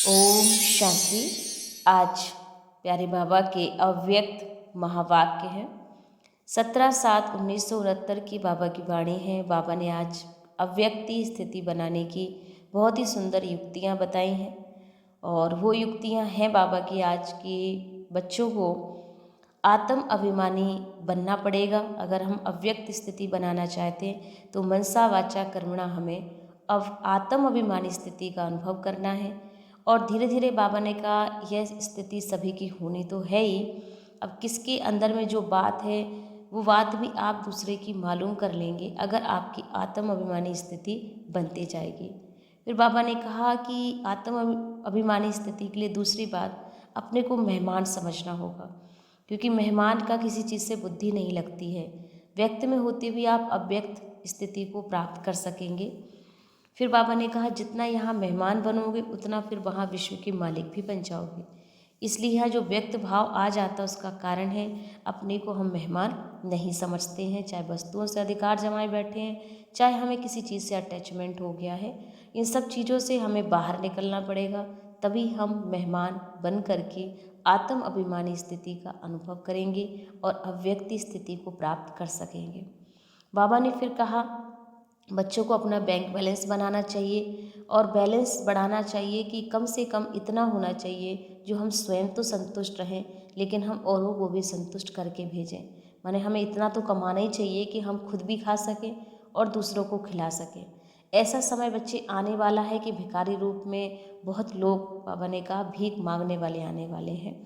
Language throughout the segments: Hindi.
ओम शांति। आज प्यारे बाबा के अव्यक्त महावाक्य हैं। 17/7/1969 की बाबा की वाणी है। बाबा ने आज अव्यक्ति स्थिति बनाने की बहुत ही सुंदर युक्तियाँ बताई हैं और वो युक्तियाँ हैं बाबा की आज की बच्चों को आत्म अभिमानी बनना पड़ेगा। अगर हम अव्यक्त स्थिति बनाना चाहते हैं तो मनसा वाचा कर्मणा हमें अब आत्म अभिमानी स्थिति का अनुभव करना है। और धीरे धीरे बाबा ने कहा यह स्थिति सभी की होनी तो है ही। अब किसके अंदर में जो बात है वो बात भी आप दूसरे की मालूम कर लेंगे अगर आपकी आत्म अभिमानी स्थिति बनती जाएगी। फिर बाबा ने कहा कि आत्म अभिमानी स्थिति के लिए दूसरी बात, अपने को मेहमान समझना होगा, क्योंकि मेहमान का किसी चीज़ से बुद्धि नहीं लगती है। व्यक्त में होते भी आप अव्यक्त स्थिति को प्राप्त कर सकेंगे। फिर बाबा ने कहा जितना यहाँ मेहमान बनोगे उतना फिर वहाँ विश्व के मालिक भी बन जाओगे। इसलिए यहाँ जो व्यक्त भाव आ जाता है उसका कारण है अपने को हम मेहमान नहीं समझते हैं। चाहे वस्तुओं से अधिकार जमाए बैठे हैं, चाहे हमें किसी चीज़ से अटैचमेंट हो गया है, इन सब चीज़ों से हमें बाहर निकलना पड़ेगा। तभी हम मेहमान बन करके आत्म अभिमानी स्थिति का अनुभव करेंगे और अव्यक्ति स्थिति को प्राप्त कर सकेंगे। बाबा ने फिर कहा बच्चों को अपना बैंक बैलेंस बनाना चाहिए और बैलेंस बढ़ाना चाहिए कि कम से कम इतना होना चाहिए जो हम स्वयं तो संतुष्ट रहें लेकिन हम औरों को भी संतुष्ट करके भेजें। माने हमें इतना तो कमाना ही चाहिए कि हम खुद भी खा सकें और दूसरों को खिला सकें। ऐसा समय बच्चे आने वाला है कि भिखारी रूप में बहुत लोग, बाबा ने कहा, भीख मांगने वाले आने वाले हैं।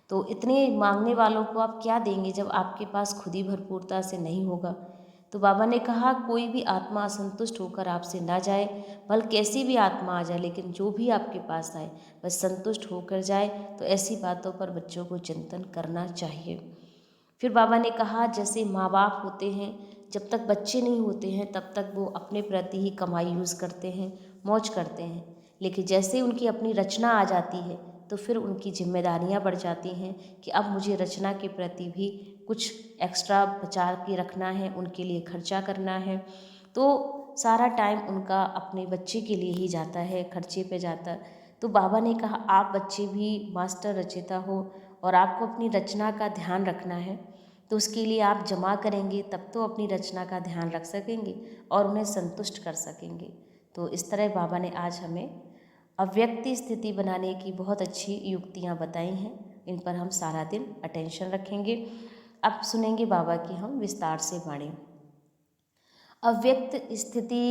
तो इतने मांगने वालों को आप क्या देंगे जब आपके पास खुद ही भरपूरता से नहीं होगा। तो बाबा ने कहा कोई भी आत्मा असंतुष्ट होकर आपसे ना जाए, भले कैसी भी आत्मा आ जाए, लेकिन जो भी आपके पास आए बस संतुष्ट होकर जाए। तो ऐसी बातों पर बच्चों को चिंतन करना चाहिए। फिर बाबा ने कहा जैसे माँ बाप होते हैं, जब तक बच्चे नहीं होते हैं तब तक वो अपने प्रति ही कमाई यूज़ करते हैं, मौज करते हैं, लेकिन जैसे उनकी अपनी रचना आ जाती है तो फिर उनकी जिम्मेदारियां बढ़ जाती हैं कि अब मुझे रचना के प्रति भी कुछ एक्स्ट्रा बचा के रखना है, उनके लिए खर्चा करना है। तो सारा टाइम उनका अपने बच्चे के लिए ही जाता है, खर्चे पे जाता है। तो बाबा ने कहा आप बच्चे भी मास्टर रचयिता हो और आपको अपनी रचना का ध्यान रखना है, तो उसके लिए आप जमा करेंगे तब तो अपनी रचना का ध्यान रख सकेंगे और उन्हें संतुष्ट कर सकेंगे। तो इस तरह बाबा ने आज हमें अव्यक्ति स्थिति बनाने की बहुत अच्छी युक्तियाँ बताई हैं। इन पर हम सारा दिन अटेंशन रखेंगे। अब सुनेंगे बाबा की हम विस्तार से वाणी। अव्यक्त स्थिति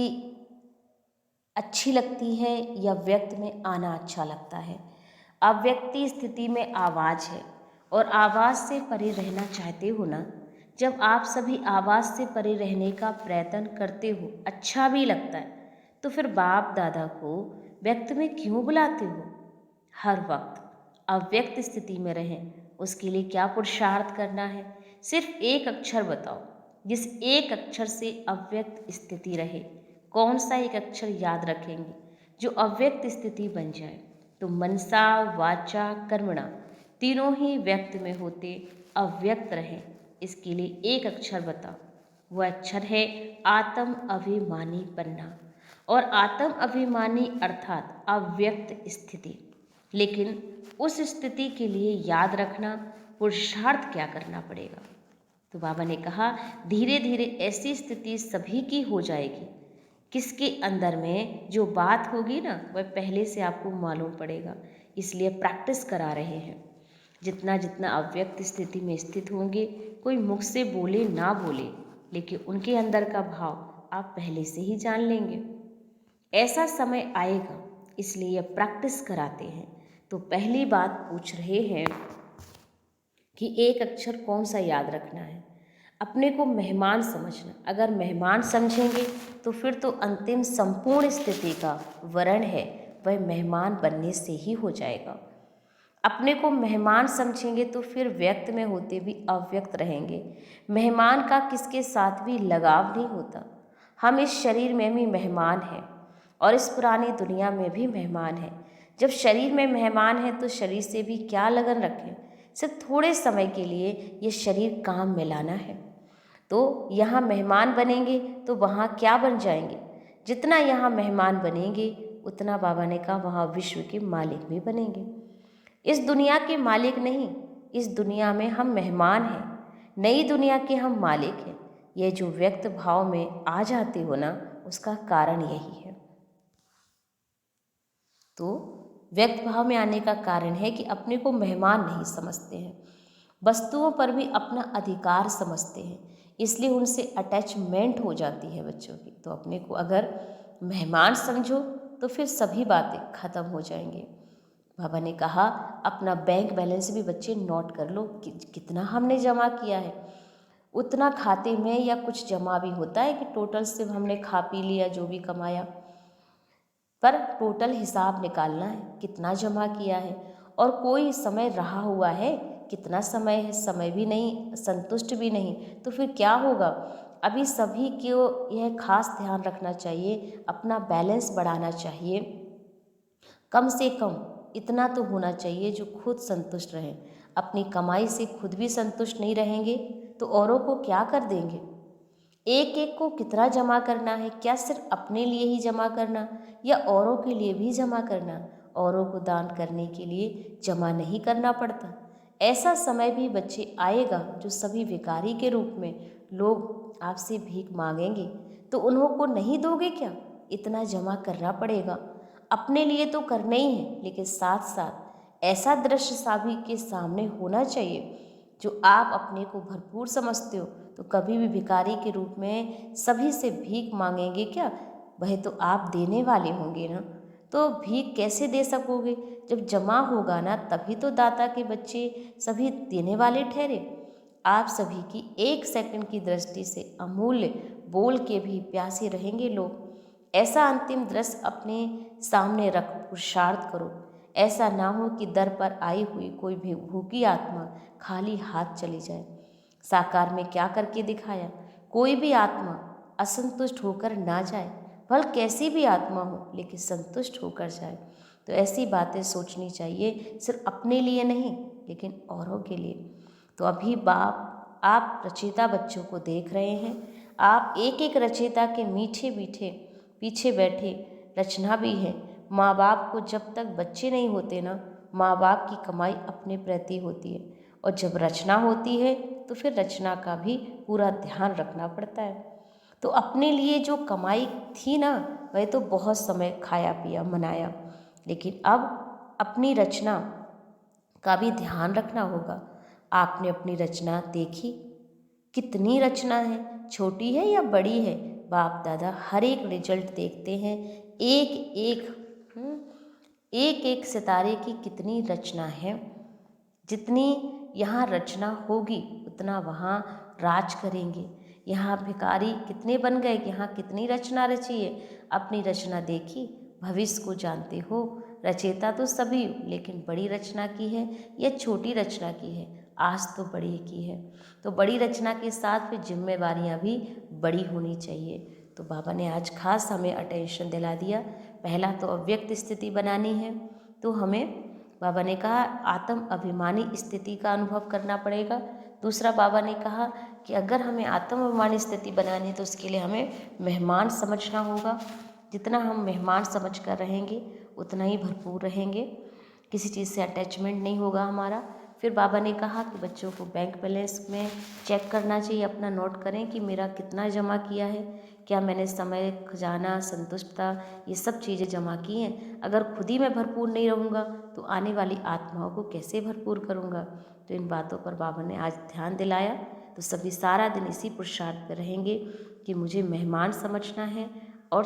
अच्छी लगती है या व्यक्त में आना अच्छा लगता है? अव्यक्ति स्थिति में आवाज़ है और आवाज़ से परे रहना चाहते हो ना। जब आप सभी आवाज़ से परे रहने का प्रयत्न करते हो, अच्छा भी लगता है, तो फिर बाप दादा को व्यक्त में क्यों बुलाते हो? हर वक्त अव्यक्त स्थिति में रहें, उसके लिए क्या पुरुषार्थ करना है? सिर्फ एक अक्षर बताओ जिस एक अक्षर से अव्यक्त स्थिति रहे। कौन सा एक अक्षर याद रखेंगे जो अव्यक्त स्थिति बन जाए? तो मनसा वाचा कर्मणा तीनों ही व्यक्त में होते अव्यक्त रहें, इसके लिए एक अक्षर बताओ। वह अक्षर है आत्म अभिमानी बनना। और आत्म अभिमानी अर्थात अव्यक्त स्थिति। लेकिन उस स्थिति के लिए याद रखना पुरुषार्थ क्या करना पड़ेगा। तो बाबा ने कहा धीरे धीरे ऐसी स्थिति सभी की हो जाएगी। किसके अंदर में जो बात होगी ना वह पहले से आपको मालूम पड़ेगा, इसलिए प्रैक्टिस करा रहे हैं। जितना जितना अव्यक्त स्थिति में स्थित होंगे, कोई मुख से बोले ना बोले, लेकिन उनके अंदर का भाव आप पहले से ही जान लेंगे। ऐसा समय आएगा, इसलिए यह प्रैक्टिस कराते हैं। तो पहली बात पूछ रहे हैं कि एक अक्षर कौन सा याद रखना है। अपने को मेहमान समझना। अगर मेहमान समझेंगे तो फिर तो अंतिम संपूर्ण स्थिति का वर्ण है वह मेहमान बनने से ही हो जाएगा। अपने को मेहमान समझेंगे तो फिर व्यक्त में होते भी अव्यक्त रहेंगे। मेहमान का किसके साथ भी लगाव नहीं होता। हम इस शरीर में भी मेहमान हैं और इस पुरानी दुनिया में भी मेहमान हैं। जब शरीर में मेहमान है तो शरीर से भी क्या लगन रखें। सिर्फ थोड़े समय के लिए ये शरीर काम में लाना है। तो यहाँ मेहमान बनेंगे तो वहाँ क्या बन जाएंगे। जितना यहाँ मेहमान बनेंगे उतना बाबा ने कहा वहाँ विश्व के मालिक भी बनेंगे। इस दुनिया के मालिक नहीं, इस दुनिया में हम मेहमान हैं, नई दुनिया के हम मालिक हैं। ये जो व्यक्त भाव में आ जाते हो ना, उसका कारण यही है। तो व्यक्त भाव में आने का कारण है कि अपने को मेहमान नहीं समझते हैं, वस्तुओं पर भी अपना अधिकार समझते हैं, इसलिए उनसे अटैचमेंट हो जाती है बच्चों की। तो अपने को अगर मेहमान समझो तो फिर सभी बातें खत्म हो जाएंगी। बाबा ने कहा अपना बैंक बैलेंस भी बच्चे नोट कर लो कि कितना हमने जमा किया है। उतना खाते में या कुछ जमा भी होता है कि टोटल सिर्फ हमने खा पी लिया जो भी कमाया, पर टोटल हिसाब निकालना है कितना जमा किया है। और कोई समय रहा हुआ है, कितना समय है, समय भी नहीं, संतुष्ट भी नहीं, तो फिर क्या होगा। अभी सभी को यह खास ध्यान रखना चाहिए, अपना बैलेंस बढ़ाना चाहिए। कम से कम इतना तो होना चाहिए जो खुद संतुष्ट रहे। अपनी कमाई से खुद भी संतुष्ट नहीं रहेंगे तो औरों को क्या कर देंगे। एक एक को कितना जमा करना है, क्या सिर्फ अपने लिए ही जमा करना या औरों के लिए भी जमा करना। औरों को दान करने के लिए जमा नहीं करना पड़ता। ऐसा समय भी बच्चे आएगा जो सभी भिखारी के रूप में लोग आपसे भीख मांगेंगे, तो उन्हों को नहीं दोगे क्या। इतना जमा करना पड़ेगा, अपने लिए तो करना ही है, लेकिन साथ साथ ऐसा दृश्य सभी के सामने होना चाहिए जो आप अपने को भरपूर समझते हो। तो कभी भी भिखारी के रूप में सभी से भीख मांगेंगे क्या, वह तो आप देने वाले होंगे ना। तो भीख कैसे दे सकोगे, जब जमा होगा ना तभी तो दाता के बच्चे सभी देने वाले ठहरे। आप सभी की एक सेकंड की दृष्टि से अमूल्य बोल के भी प्यासे रहेंगे लोग। ऐसा अंतिम दृश्य अपने सामने रख पुरुषार्थ करो। ऐसा ना हो कि दर पर आई हुई कोई भी भूखी आत्मा खाली हाथ चली जाए। साकार में क्या करके दिखाया, कोई भी आत्मा असंतुष्ट होकर ना जाए, भल कैसी भी आत्मा हो लेकिन संतुष्ट होकर जाए। तो ऐसी बातें सोचनी चाहिए, सिर्फ अपने लिए नहीं लेकिन औरों के लिए। तो अभी आप रचयिता बच्चों को देख रहे हैं, आप एक एक रचयिता के मीठे मीठे पीछे बैठे रचना भी है। माँ बाप को जब तक बच्चे नहीं होते ना, माँ बाप की कमाई अपने प्रति होती है, और जब रचना होती है तो फिर रचना का भी पूरा ध्यान रखना पड़ता है। तो अपने लिए जो कमाई थी ना, वह तो बहुत समय खाया पिया मनाया, लेकिन अब अपनी रचना का भी ध्यान रखना होगा। आपने अपनी रचना देखी, कितनी रचना है, छोटी है या बड़ी है। बाप दादा हर एक रिजल्ट देखते हैं, एक एक सितारे की कितनी रचना है। जितनी यहाँ रचना होगी उतना वहाँ राज करेंगे। यहाँ भिखारी कितने बन गए, यहाँ कितनी रचना रची है। अपनी रचना देखी, भविष्य को जानते हो। रचयिता तो सभी, लेकिन बड़ी रचना की है या छोटी रचना की है, आज तो बड़ी की है। तो बड़ी रचना के साथ फिर जिम्मेवारियाँ भी बड़ी होनी चाहिए। तो बाबा ने आज खास हमें अटेंशन दिला दिया। पहला तो अव्यक्त स्थिति बनानी है, तो हमें बाबा ने कहा आत्म अभिमानी स्थिति का अनुभव करना पड़ेगा। दूसरा बाबा ने कहा कि अगर हमें आत्म अभिमानी स्थिति बनानी है तो उसके लिए हमें मेहमान समझना होगा। जितना हम मेहमान समझ कर रहेंगे उतना ही भरपूर रहेंगे, किसी चीज़ से अटैचमेंट नहीं होगा हमारा। फिर बाबा ने कहा कि बच्चों को बैंक बैलेंस में चेक करना चाहिए, अपना नोट करें कि मेरा कितना जमा किया है, क्या मैंने समय, खजाना, संतुष्टता, ये सब चीज़ें जमा की हैं। अगर खुद ही मैं भरपूर नहीं रहूँगा तो आने वाली आत्माओं को कैसे भरपूर करूँगा। तो इन बातों पर बाबा ने आज ध्यान दिलाया। तो सभी सारा दिन इसी पुरुषार्थ पर रहेंगे कि मुझे मेहमान समझना है और